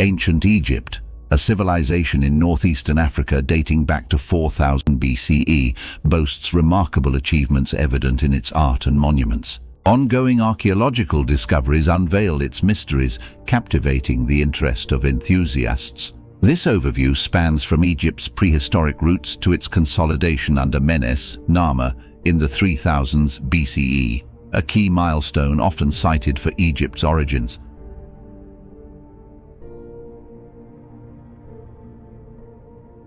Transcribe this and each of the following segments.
Ancient Egypt, a civilization in northeastern Africa dating back to 4000 BCE, boasts remarkable achievements evident in its art and monuments. Ongoing archaeological discoveries unveil its mysteries, captivating the interest of enthusiasts. This overview spans from Egypt's prehistoric roots to its consolidation under Menes, Narmer, in the 3000s BCE, a key milestone often cited for Egypt's origins.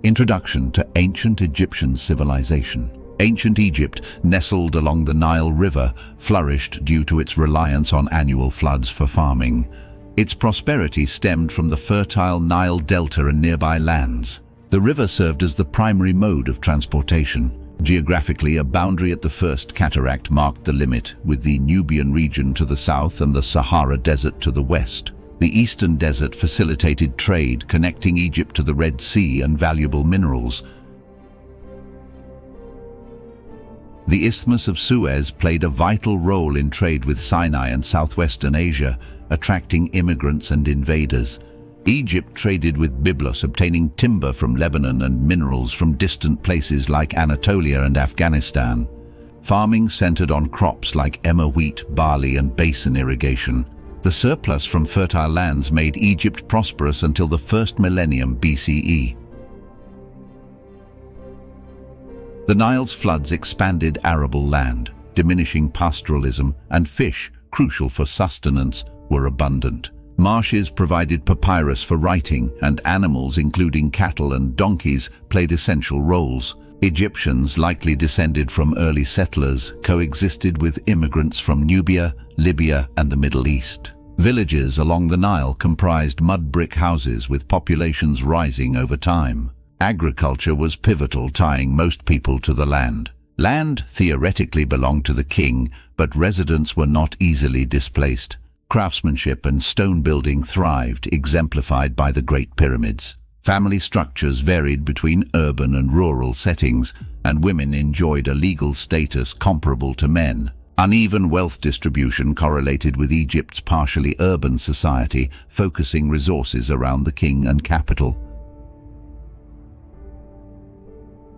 Introduction to ancient Egyptian civilization. Ancient Egypt, nestled along the Nile River, flourished due to its reliance on annual floods for farming. Its prosperity stemmed from the fertile Nile Delta and nearby lands. The river served as the primary mode of transportation. Geographically, a boundary at the First Cataract marked the limit, with the Nubian region to the south and the Sahara Desert to the west. The Eastern Desert facilitated trade, connecting Egypt to the Red Sea and valuable minerals. The Isthmus of Suez played a vital role in trade with Sinai and southwestern Asia, attracting immigrants and invaders. Egypt traded with Byblos, obtaining timber from Lebanon and minerals from distant places like Anatolia and Afghanistan. Farming centered on crops like emmer wheat, barley, and basin irrigation. The surplus from fertile lands made Egypt prosperous until the first millennium BCE. The Nile's floods expanded arable land, diminishing pastoralism, and fish, crucial for sustenance, were abundant. Marshes provided papyrus for writing, and animals, including cattle and donkeys, played essential roles. Egyptians, likely descended from early settlers, coexisted with immigrants from Nubia, Libya, and the Middle East. Villages along the Nile comprised mud brick houses with populations rising over time. Agriculture was pivotal, tying most people to the land. Land theoretically belonged to the king, but residents were not easily displaced. Craftsmanship and stone building thrived, exemplified by the Great Pyramids. Family structures varied between urban and rural settings, and women enjoyed a legal status comparable to men. Uneven wealth distribution correlated with Egypt's partially urban society, focusing resources around the king and capital.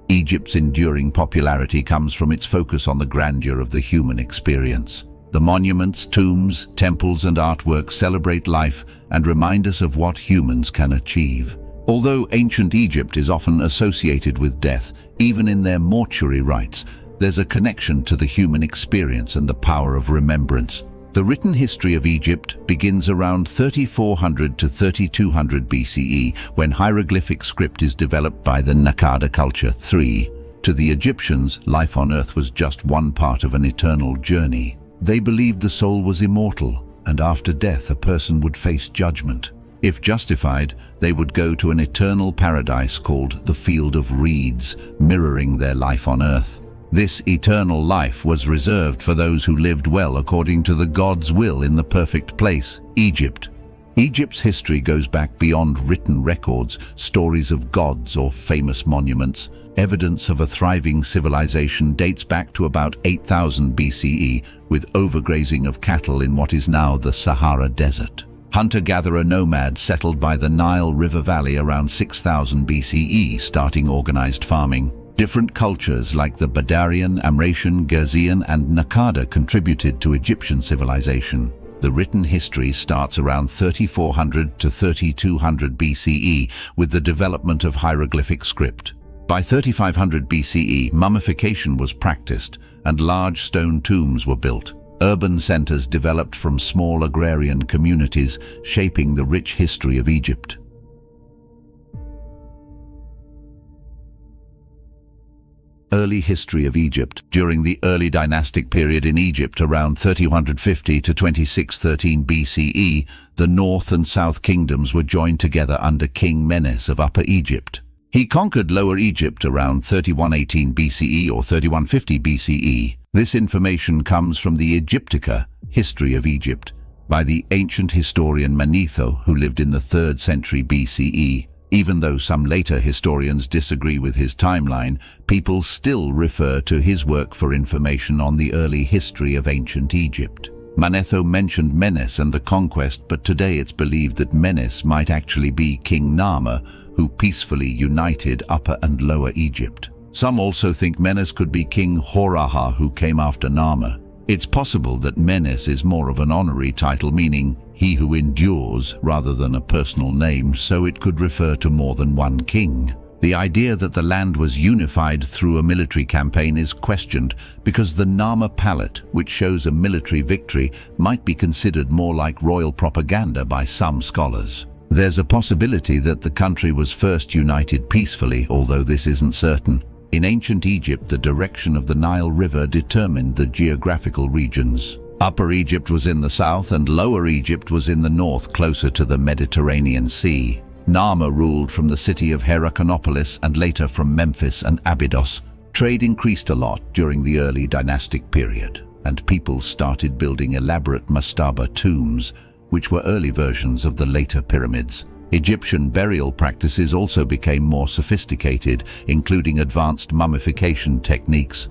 Egypt's enduring popularity comes from its focus on the grandeur of the human experience. The monuments, tombs, temples, and artwork celebrate life and remind us of what humans can achieve. Although ancient Egypt is often associated with death, even in their mortuary rites, there's a connection to the human experience and the power of remembrance. The written history of Egypt begins around 3400 to 3200 BCE, when hieroglyphic script is developed by the Naqada culture. To the Egyptians, life on earth was just one part of an eternal journey. They believed the soul was immortal, and after death a person would face judgment. If justified, they would go to an eternal paradise called the Field of Reeds, mirroring their life on earth. This eternal life was reserved for those who lived well according to the God's will in the perfect place, Egypt. Egypt's history goes back beyond written records, stories of gods or famous monuments. Evidence of a thriving civilization dates back to about 8000 BCE, with overgrazing of cattle in what is now the Sahara Desert. Hunter-gatherer nomads settled by the Nile River Valley around 6000 BCE, starting organized farming. Different cultures like the Badarian, Amratian, Gerzean, and Naqada contributed to Egyptian civilization. The written history starts around 3400 to 3200 BCE with the development of hieroglyphic script. By 3500 BCE, mummification was practiced and large stone tombs were built. Urban centers developed from small agrarian communities, shaping the rich history of Egypt. Early history of Egypt. During the early dynastic period in Egypt around 3150 to 2613 BCE, the North and South kingdoms were joined together under King Menes of Upper Egypt. He conquered Lower Egypt around 3118 BCE or 3150 BCE. This information comes from the Egyptica, History of Egypt, by the ancient historian Manetho, who lived in the 3rd century BCE. Even though some later historians disagree with his timeline, people still refer to his work for information on the early history of ancient Egypt. Manetho mentioned Menes and the conquest, but today it's believed that Menes might actually be King Nama, who peacefully united Upper and Lower Egypt. Some also think Menes could be King Horaha, who came after Nama. It's possible that Menes is more of an honorary title, meaning he who endures, rather than a personal name, so it could refer to more than one king. The idea that the land was unified through a military campaign is questioned because the Nama palette, which shows a military victory, might be considered more like royal propaganda by some scholars. There's a possibility that the country was first united peacefully, although this isn't certain. In ancient Egypt, the direction of the Nile River determined the geographical regions. Upper Egypt was in the south and Lower Egypt was in the north, closer to the Mediterranean Sea. Nama ruled from the city of Heracleopolis and later from Memphis and Abydos. Trade increased a lot during the early dynastic period, and people started building elaborate mastaba tombs, which were early versions of the later pyramids. Egyptian burial practices also became more sophisticated, including advanced mummification techniques.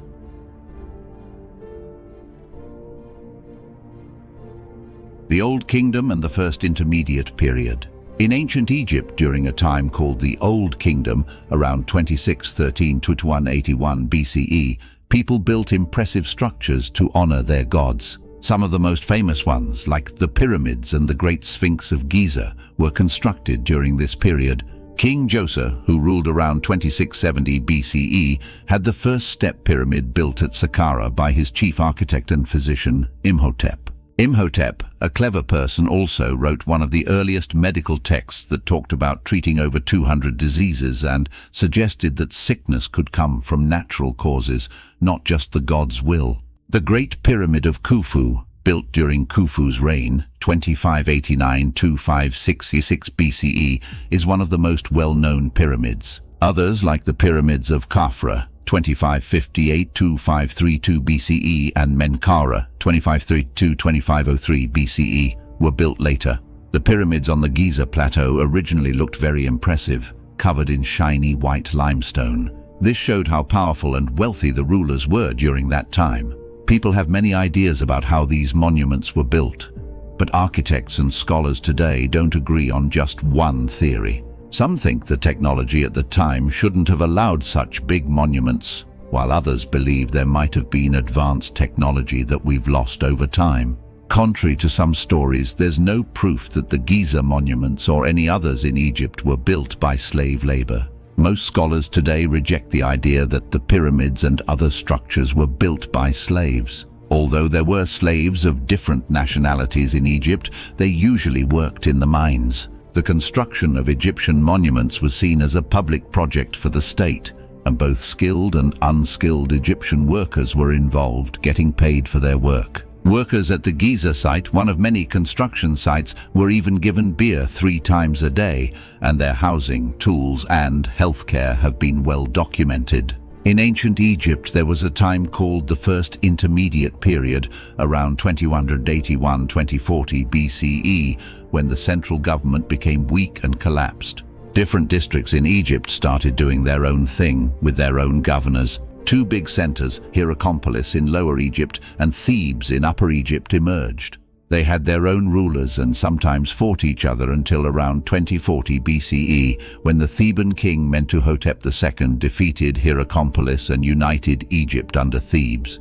The Old Kingdom and the First Intermediate Period. In ancient Egypt, during a time called the Old Kingdom, around 2613 to 181 BCE, people built impressive structures to honor their gods. Some of the most famous ones, like the pyramids and the Great Sphinx of Giza, were constructed during this period. King Djoser, who ruled around 2670 BCE, had the first step pyramid built at Saqqara by his chief architect and physician, Imhotep. Imhotep, a clever person, also wrote one of the earliest medical texts that talked about treating over 200 diseases and suggested that sickness could come from natural causes, not just the god's will. The Great Pyramid of Khufu, built during Khufu's reign, 2589 to 566 BCE, is one of the most well-known pyramids. Others, like the pyramids of Khafra, 2558 to 532 BCE, and Menkaura, 2532 to 2503 BCE, were built later. The pyramids on the Giza Plateau originally looked very impressive, covered in shiny white limestone. This showed how powerful and wealthy the rulers were during that time. People have many ideas about how these monuments were built, but architects and scholars today don't agree on just one theory. Some think the technology at the time shouldn't have allowed such big monuments, while others believe there might have been advanced technology that we've lost over time. Contrary to some stories, there's no proof that the Giza monuments or any others in Egypt were built by slave labor. Most scholars today reject the idea that the pyramids and other structures were built by slaves. Although there were slaves of different nationalities in Egypt, they usually worked in the mines. The construction of Egyptian monuments was seen as a public project for the state, and both skilled and unskilled Egyptian workers were involved, getting paid for their work. Workers at the Giza site, one of many construction sites, were even given beer 3 times a day, and their housing, tools, and healthcare have been well documented. In ancient Egypt, there was a time called the First Intermediate Period, around 2181-2040 BCE, when the central government became weak and collapsed. Different districts in Egypt started doing their own thing, with their own governors. 2 big centers, Hierakonpolis in Lower Egypt and Thebes in Upper Egypt, emerged. They had their own rulers and sometimes fought each other until around 2040 BCE, when the Theban king Mentuhotep II defeated Hierakonpolis and united Egypt under Thebes.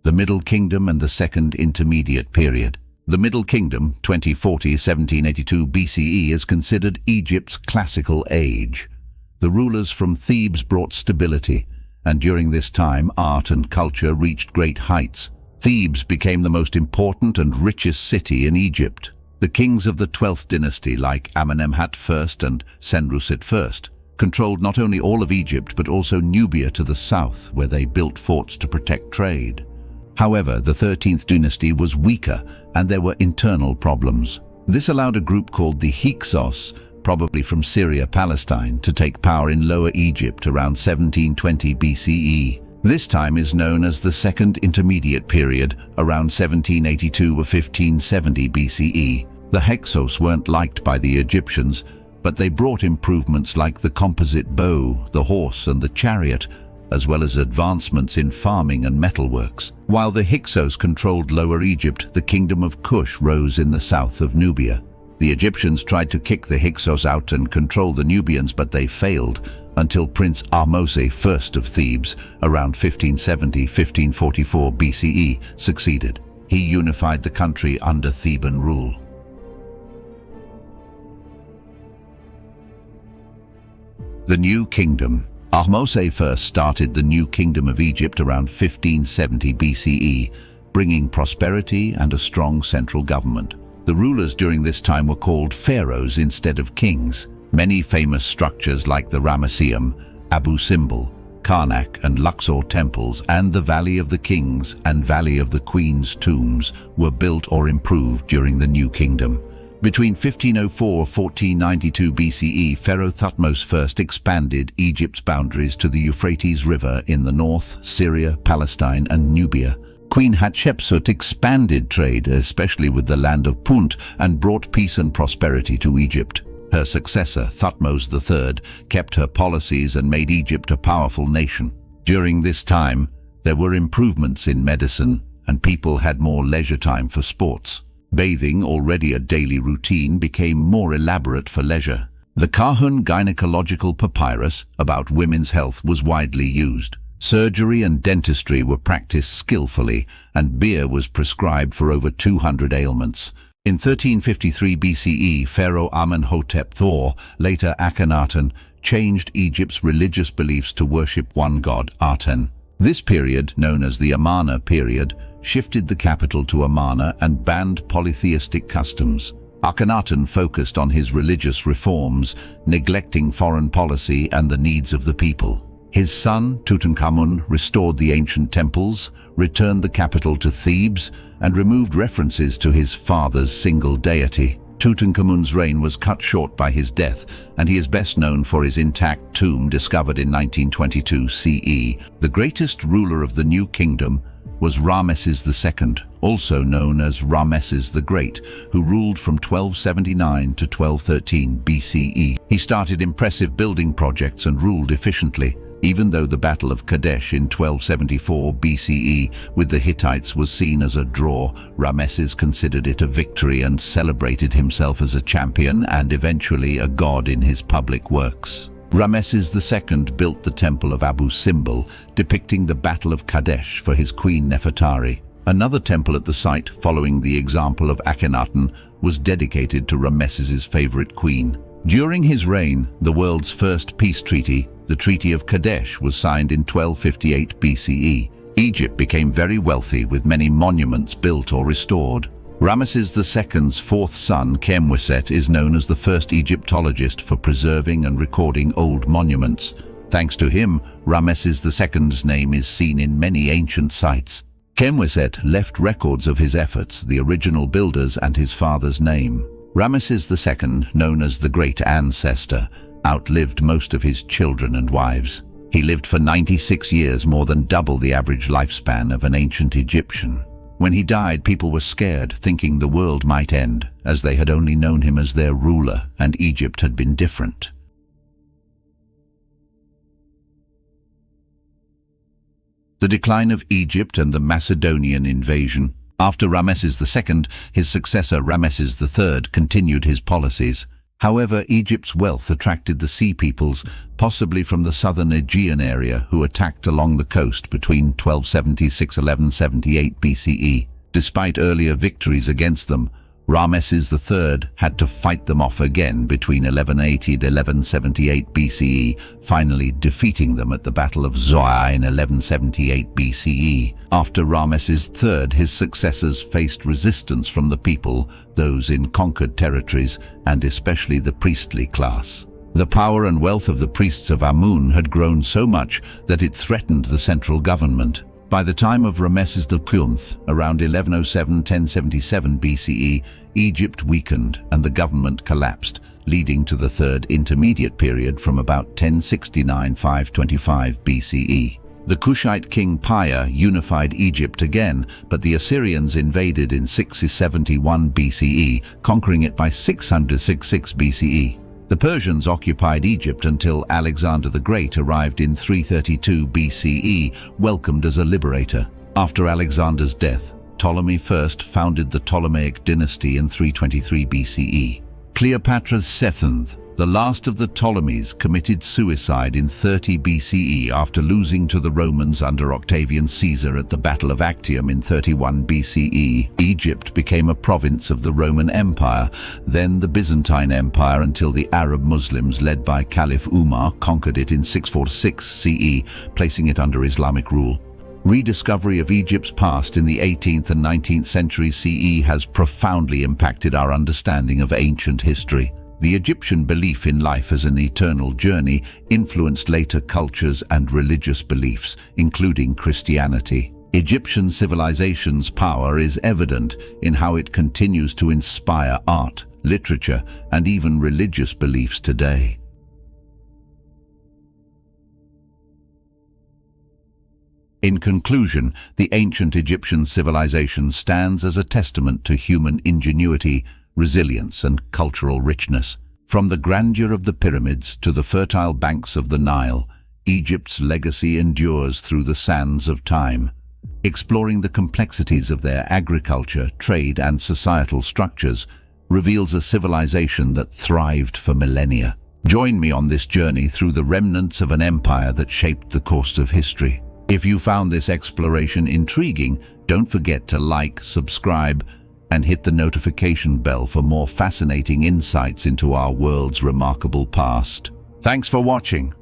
The Middle Kingdom and the Second Intermediate Period. The Middle Kingdom, 2040-1782 BCE, is considered Egypt's classical age. The rulers from Thebes brought stability, and during this time art and culture reached great heights. Thebes became the most important and richest city in Egypt. The kings of the 12th dynasty, like Amenemhat I and Senusret I, controlled not only all of Egypt but also Nubia to the south, where they built forts to protect trade. However, the 13th dynasty was weaker, and there were internal problems. This allowed a group called the Hyksos, probably from Syria-Palestine, to take power in Lower Egypt around 1720 BCE. This time is known as the Second Intermediate Period, around 1782 or 1570 BCE. The Hyksos weren't liked by the Egyptians, but they brought improvements like the composite bow, the horse and the chariot, as well as advancements in farming and metalworks. While the Hyksos controlled Lower Egypt, the kingdom of Kush rose in the south of Nubia. The Egyptians tried to kick the Hyksos out and control the Nubians, but they failed until Prince Ahmose I of Thebes, around 1570-1544 BCE, succeeded. He unified the country under Theban rule. The New Kingdom. Ahmose I started the New Kingdom of Egypt around 1570 BCE, bringing prosperity and a strong central government. The rulers during this time were called pharaohs instead of kings. Many famous structures like the Ramesseum, Abu Simbel, Karnak and Luxor temples, and the Valley of the Kings and Valley of the Queens tombs were built or improved during the New Kingdom. Between 1504-1492 BCE, Pharaoh Thutmose I expanded Egypt's boundaries to the Euphrates River in the north, Syria, Palestine and Nubia. Queen Hatshepsut expanded trade, especially with the land of Punt, and brought peace and prosperity to Egypt. Her successor, Thutmose III, kept her policies and made Egypt a powerful nation. During this time, there were improvements in medicine, and people had more leisure time for sports. Bathing, already a daily routine, became more elaborate for leisure. The Kahun gynecological papyrus about women's health was widely used. Surgery and dentistry were practiced skillfully, and beer was prescribed for over 200 ailments. In 1353 BCE, Pharaoh Amenhotep II, later Akhenaten, changed Egypt's religious beliefs to worship one god, Aten. This period, known as the Amarna period, shifted the capital to Amarna and banned polytheistic customs. Akhenaten focused on his religious reforms, neglecting foreign policy and the needs of the people. His son, Tutankhamun, restored the ancient temples, returned the capital to Thebes, and removed references to his father's single deity. Tutankhamun's reign was cut short by his death, and he is best known for his intact tomb discovered in 1922 CE. The greatest ruler of the New Kingdom was Ramesses II, also known as Ramesses the Great, who ruled from 1279 to 1213 BCE. He started impressive building projects and ruled efficiently. Even though the Battle of Kadesh in 1274 BCE with the Hittites was seen as a draw, Ramesses considered it a victory and celebrated himself as a champion and eventually a god in his public works. Ramesses II built the temple of Abu Simbel, depicting the Battle of Kadesh for his queen Nefertari. Another temple at the site, following the example of Akhenaten, was dedicated to Ramesses's favorite queen. During his reign, the world's first peace treaty, the Treaty of Kadesh, was signed in 1258 BCE. Egypt became very wealthy, with many monuments built or restored. Ramesses II's fourth son, Khemwiset, is known as the first Egyptologist for preserving and recording old monuments. Thanks to him, Ramesses II's name is seen in many ancient sites. Khemwiset left records of his efforts, the original builders, and his father's name. Ramesses II, known as the Great Ancestor, outlived most of his children and wives. He lived for 96 years, more than double the average lifespan of an ancient Egyptian. When he died, people were scared, thinking the world might end, as they had only known him as their ruler, and Egypt had been different. The decline of Egypt and the Macedonian invasion. After Ramesses II, his successor Ramesses III continued his policies. However, Egypt's wealth attracted the Sea Peoples, possibly from the southern Aegean area, who attacked along the coast between 1276–1178 BCE. Despite earlier victories against them, Ramesses III had to fight them off again between 1180–1178 BCE, finally defeating them at the Battle of Zoar in 1178 BCE. After Ramesses III, his successors faced resistance from the people, those in conquered territories, and especially the priestly class. The power and wealth of the priests of Amun had grown so much that it threatened the central government. By the time of Ramesses IX, around 1107–1077 BCE, Egypt weakened and the government collapsed, leading to the Third Intermediate Period from about 1069–525 BCE. The Kushite king Paya unified Egypt again, but the Assyrians invaded in 671 BCE, conquering it by 666 BCE. The Persians occupied Egypt until Alexander the Great arrived in 332 BCE, welcomed as a liberator. After Alexander's death, Ptolemy I founded the Ptolemaic dynasty in 323 BCE. Cleopatra's seventh, the last of the Ptolemies, committed suicide in 30 BCE after losing to the Romans under Octavian Caesar at the Battle of Actium in 31 BCE. Egypt became a province of the Roman Empire, then the Byzantine Empire, until the Arab Muslims led by Caliph Umar conquered it in 646 CE, placing it under Islamic rule. Rediscovery of Egypt's past in the 18th and 19th centuries CE has profoundly impacted our understanding of ancient history. The Egyptian belief in life as an eternal journey influenced later cultures and religious beliefs, including Christianity. Egyptian civilization's power is evident in how it continues to inspire art, literature, and even religious beliefs today. In conclusion, the ancient Egyptian civilization stands as a testament to human ingenuity, resilience, and cultural richness. From the grandeur of the pyramids to the fertile banks of the Nile, Egypt's legacy endures through the sands of time. Exploring the complexities of their agriculture, trade, and societal structures reveals a civilization that thrived for millennia. Join me on this journey through the remnants of an empire that shaped the course of history. If you found this exploration intriguing, don't forget to like, subscribe, and hit the notification bell for more fascinating insights into our world's remarkable past. Thanks for watching.